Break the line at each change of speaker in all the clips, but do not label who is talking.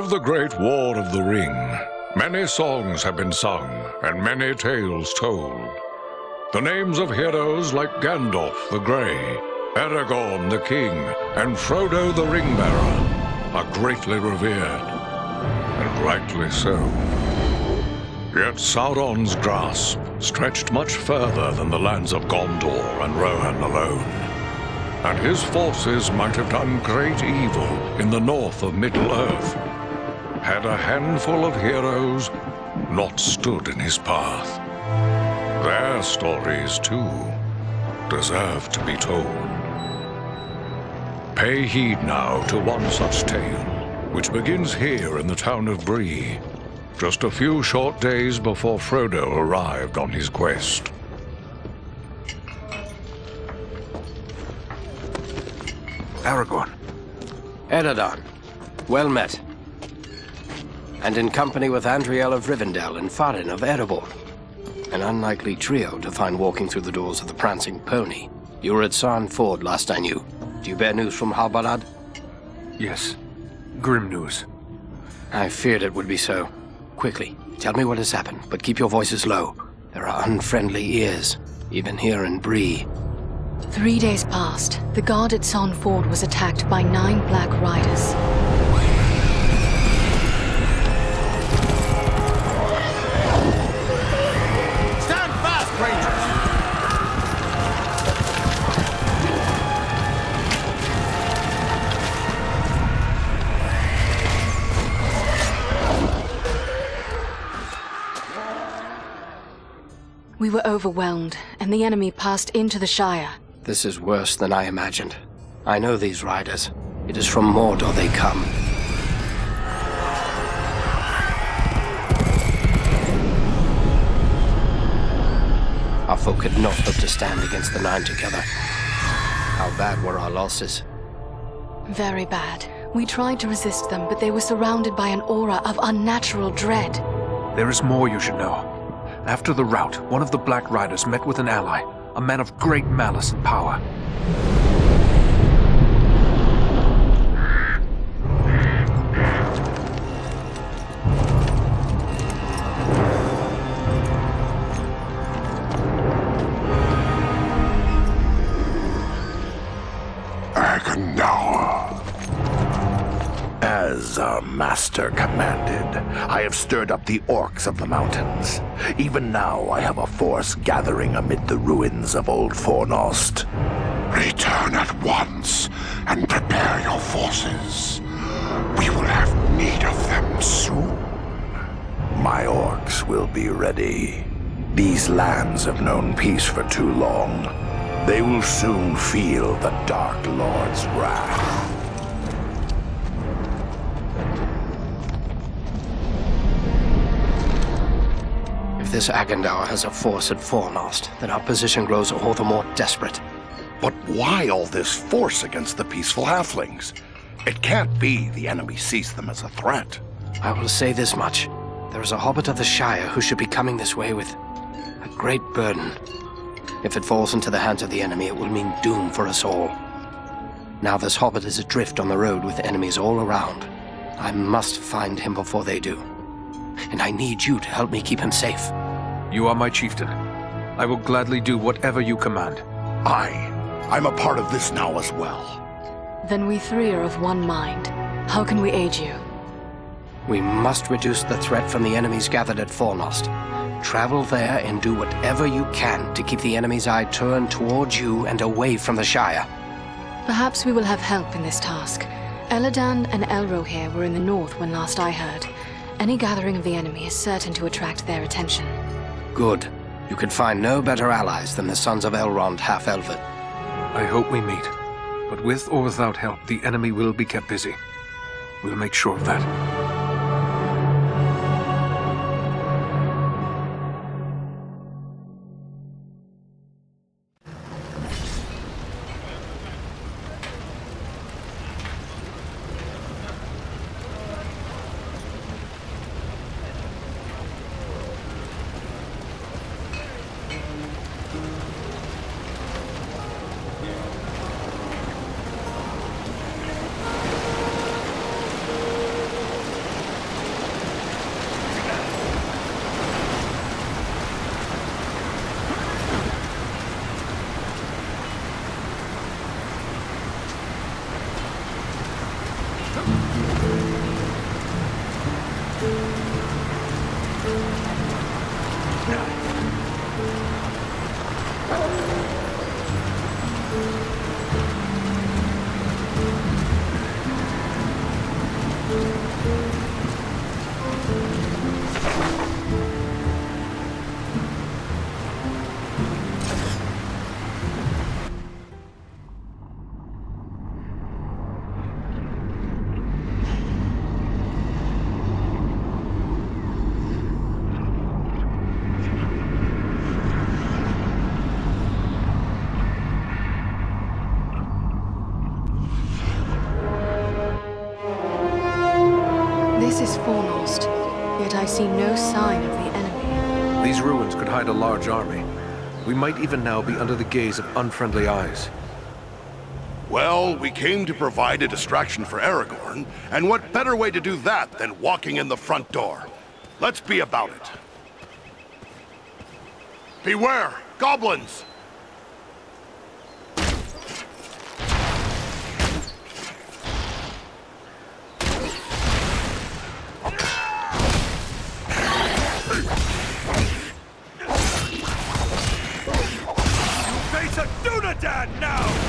Of the great War of the Ring, many songs have been sung and many tales told. The names of heroes like Gandalf the Grey, Aragorn the King, and Frodo the Ring-Bearer are greatly revered, and rightly so. Yet Sauron's grasp stretched much further than the lands of Gondor and Rohan alone, and his forces might have done great evil in the north of Middle-earth, had a handful of heroes not stood in his path. Their stories, too, deserve to be told. Pay heed now to one such tale, which begins here in the town of Bree, just a few short days before Frodo arrived on his quest.
Aragorn.
Eredon, well met. And in company with Andriel of Rivendell and Farin of Erebor. An unlikely trio to find walking through the doors of the Prancing Pony. You were at Sarn Ford last I knew. Do you bear news from Halbarad?
Yes. Grim news.
I feared it would be so. Quickly, tell me what has happened, but keep your voices low. There are unfriendly ears, even here in Bree.
3 days passed. The guard at Sarn Ford was attacked by 9 Black Riders. We were overwhelmed, and the enemy passed into the Shire.
This is worse than I imagined. I know these riders. It is from Mordor they come. Our folk could not hope to stand against the 9 together. How bad were our losses?
Very bad. We tried to resist them, but they were surrounded by an aura of unnatural dread.
There is more you should know. After the rout, one of the Black Riders met with an ally, a man of great malice and power.
As our master commanded, I have stirred up the orcs of the mountains. Even now I have a force gathering amid the ruins of Old Fornost.
Return at once and prepare your forces. We will have need of them soon.
My orcs will be ready. These lands have known peace for too long. They will soon feel the Dark Lord's wrath.
If this Agandaur has a force at Fornost, then our position grows all the more desperate.
But why all this force against the peaceful halflings? It can't be the enemy sees them as a threat.
I will say this much. There is a hobbit of the Shire who should be coming this way with a great burden. If it falls into the hands of the enemy, it will mean doom for us all. Now this hobbit is adrift on the road with enemies all around. I must find him before they do. And I need you to help me keep him safe.
You are my chieftain. I will gladly do whatever you command.
I'm a part of this now as well.
Then we 3 are of one mind. How can we aid you?
We must reduce the threat from the enemies gathered at Fornost. Travel there and do whatever you can to keep the enemy's eye turned towards you and away from the Shire.
Perhaps we will have help in this task. Eladan and Elrohir were in the north when last I heard. Any gathering of the enemy is certain to attract their attention.
Good. You could find no better allies than the sons of Elrond half-elven.
I hope we meet. But with or without help, the enemy will be kept busy. We'll make sure of that. These ruins could hide a large army. We might even now be under the gaze of unfriendly eyes.
Well, we came to provide a distraction for Aragorn, and what better way to do that than walking in the front door? Let's be about it. Beware! Goblins!
Face a Dunedain now!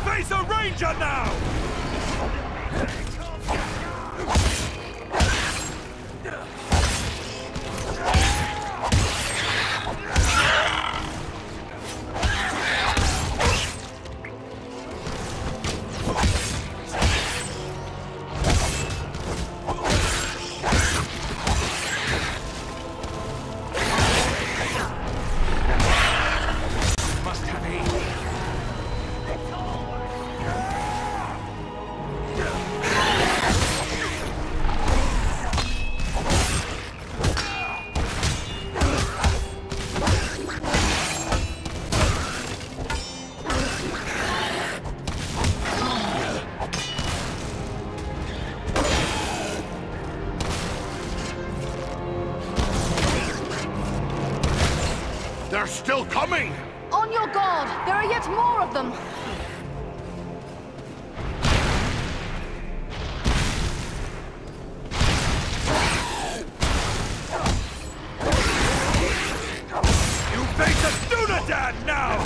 Face a ranger now!
They're still coming!
On your guard! There are yet more of them!
You face a Dunedain now!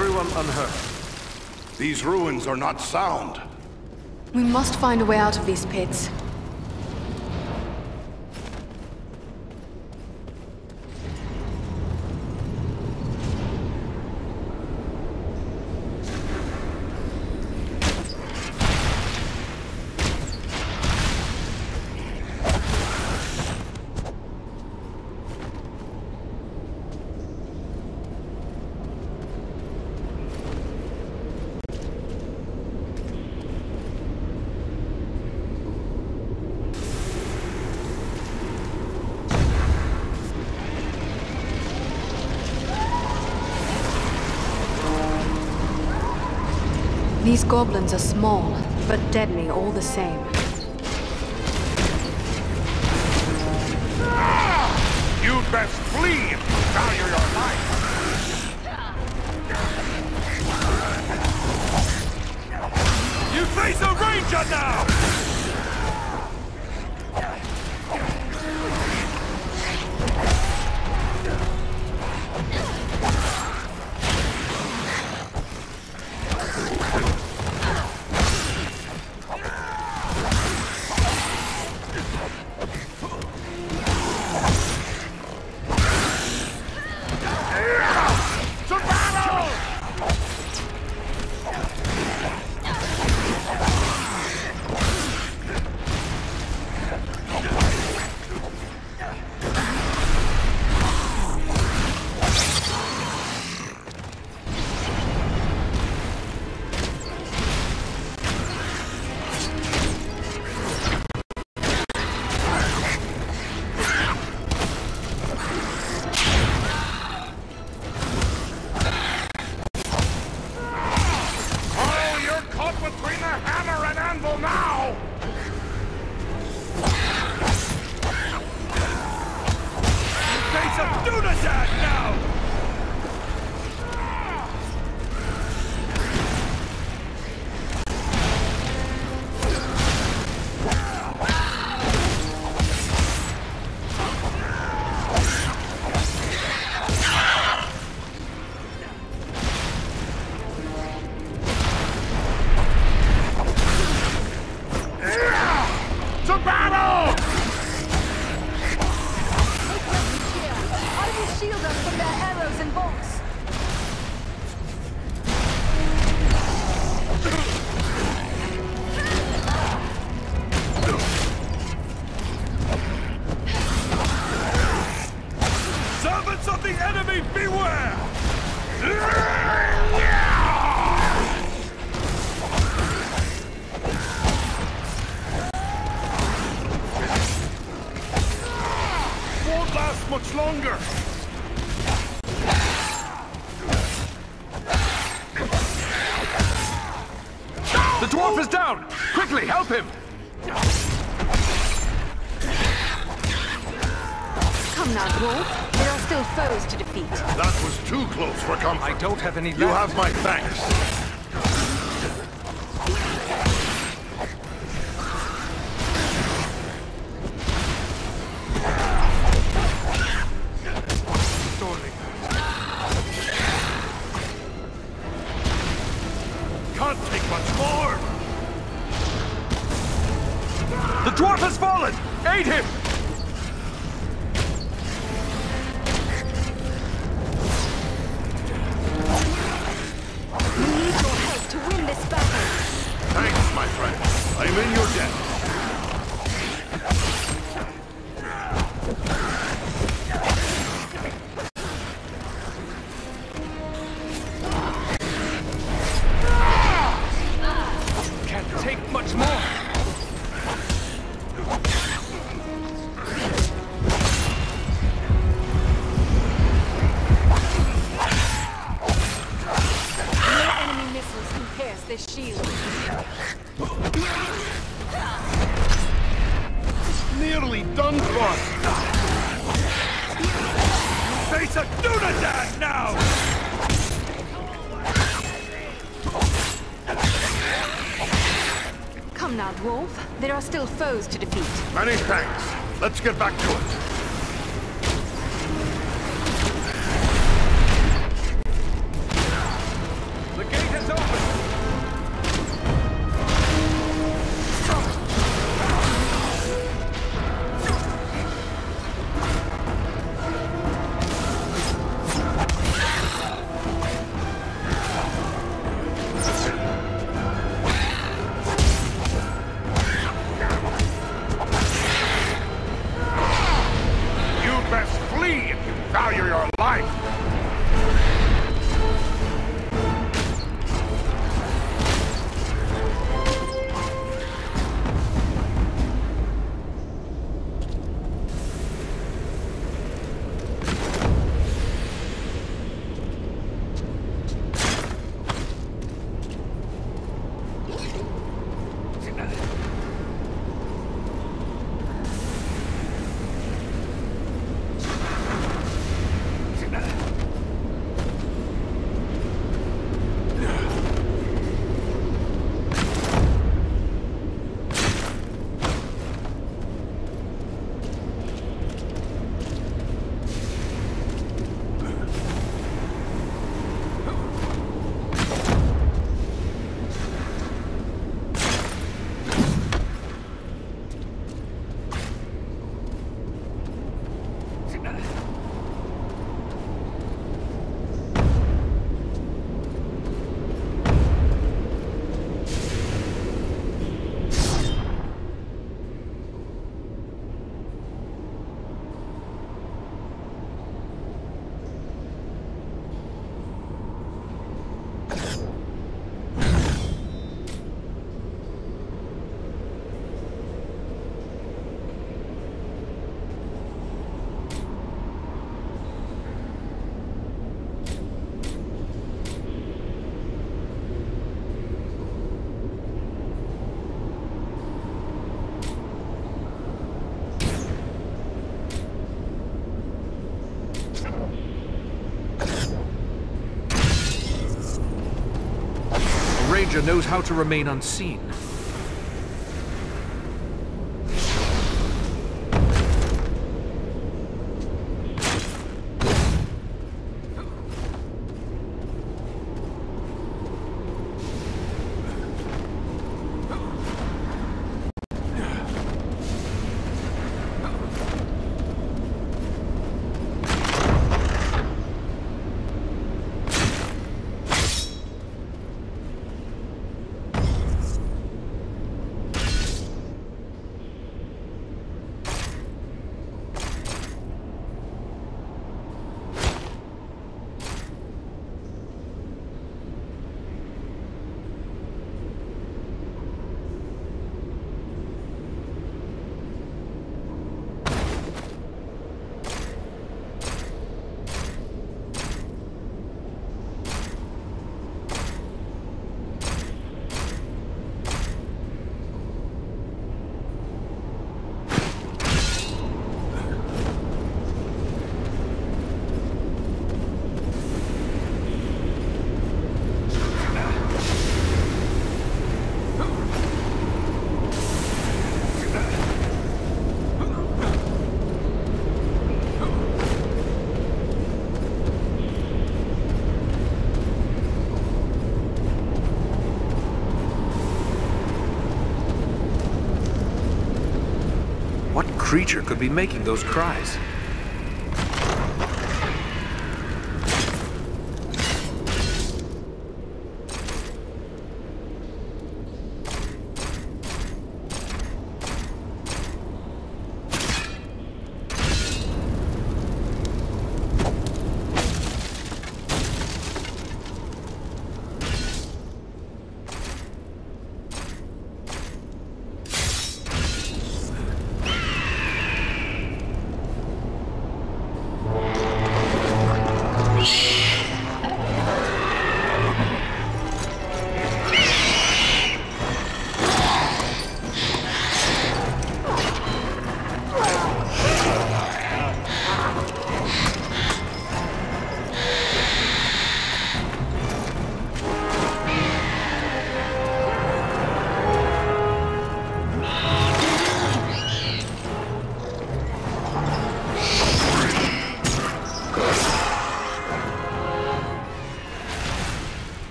Everyone unhurt.
These ruins are not sound.
We must find a way out of these pits. These goblins are small, but deadly all the same.
You'd best flee if you value your life. You face a ranger now! Much longer!
The dwarf is down! Quickly, help him!
Come now, dwarf. There are still foes to defeat.
That was too close for comfort.
I don't have any left.
You have my thanks.
Can't take much more!
The dwarf has fallen! Aid him!
We need your help to win this battle.
Thanks, my friend. I'm in your debt.
Can't take much more!
This shield.
Nearly done for.
Face a Dunadan now!
Come now, dwarf. There are still foes to defeat.
Many thanks. Let's get back to it.
value your life.
Ranger knows how to remain unseen. What creature could be making those cries?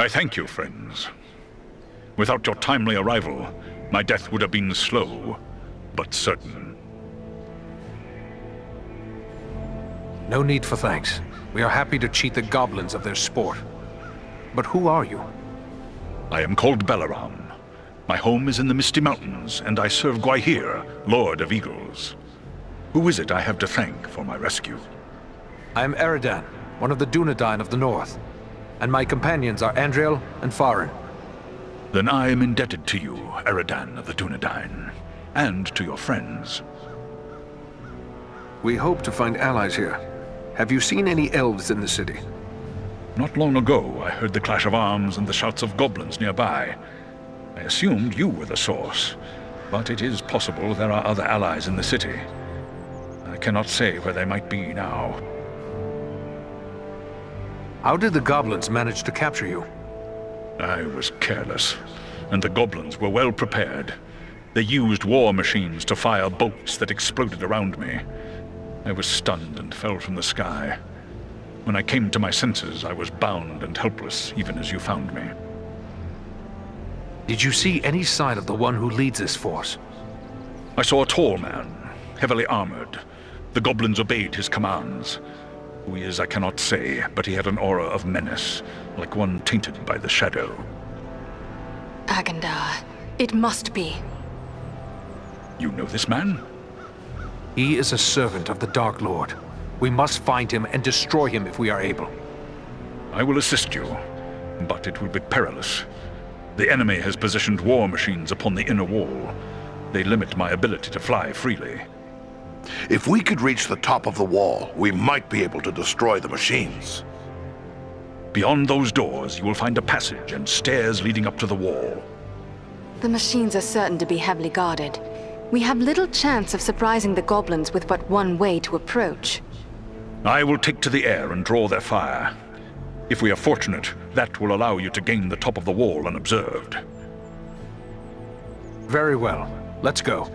I thank you, friends. Without your timely arrival, my death would have been slow, but certain.
No need for thanks. We are happy to cheat the goblins of their sport. But who are you?
I am called Balaram. My home is in the Misty Mountains, and I serve Gwaihir, Lord of Eagles. Who is it I have to thank for my rescue?
I am Eridan, one of the Dunedain of the North. And my companions are Andriel and Farin.
Then I am indebted to you, Eridan of the Dunedain, and to your friends.
We hope to find allies here. Have you seen any elves in the city?
Not long ago, I heard the clash of arms and the shouts of goblins nearby. I assumed you were the source, but it is possible there are other allies in the city. I cannot say where they might be now.
How did the goblins manage to capture you?
I was careless, and the goblins were well prepared. They used war machines to fire bolts that exploded around me. I was stunned and fell from the sky. When I came to my senses, I was bound and helpless, even as you found me.
Did you see any sign of the one who leads this force?
I saw a tall man, heavily armored. The goblins obeyed his commands. Who he is, I cannot say, but he had an aura of menace, like one tainted by the shadow.
Agandar. It must be.
You know this man?
He is a servant of the Dark Lord. We must find him and destroy him if we are able.
I will assist you, but it will be perilous. The enemy has positioned war machines upon the inner wall. They limit my ability to fly freely.
If we could reach the top of the wall, we might be able to destroy the machines.
Beyond those doors, you will find a passage and stairs leading up to the wall.
The machines are certain to be heavily guarded. We have little chance of surprising the goblins with but one way to approach.
I will take to the air and draw their fire. If we are fortunate, that will allow you to gain the top of the wall unobserved.
Very well. Let's go.